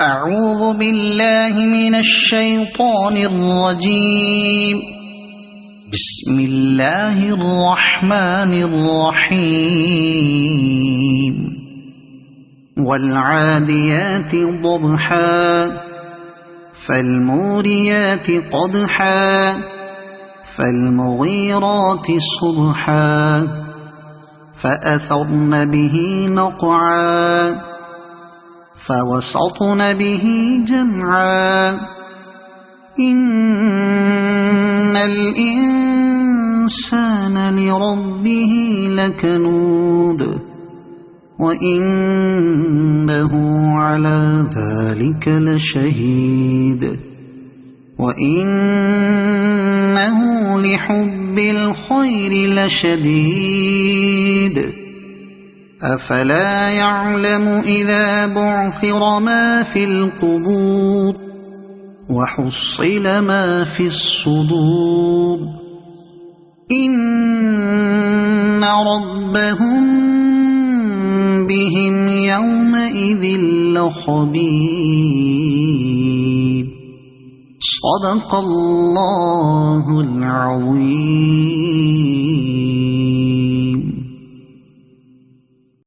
أعوذ بالله من الشيطان الرجيم. بسم الله الرحمن الرحيم. والعاديات ضبحا فالموريات قدحا فالمغيرات صبحا فأثرن به نقعا فوسطن به جمعا إن الإنسان لربه لكنود وإنه على ذلك لشهيد وإنه لحب الخير لشديد أفلا يعلم إذا بعثر ما في القبور وحصل ما في الصدور إن ربهم بهم يومئذ لخبير. صدق الله العظيم.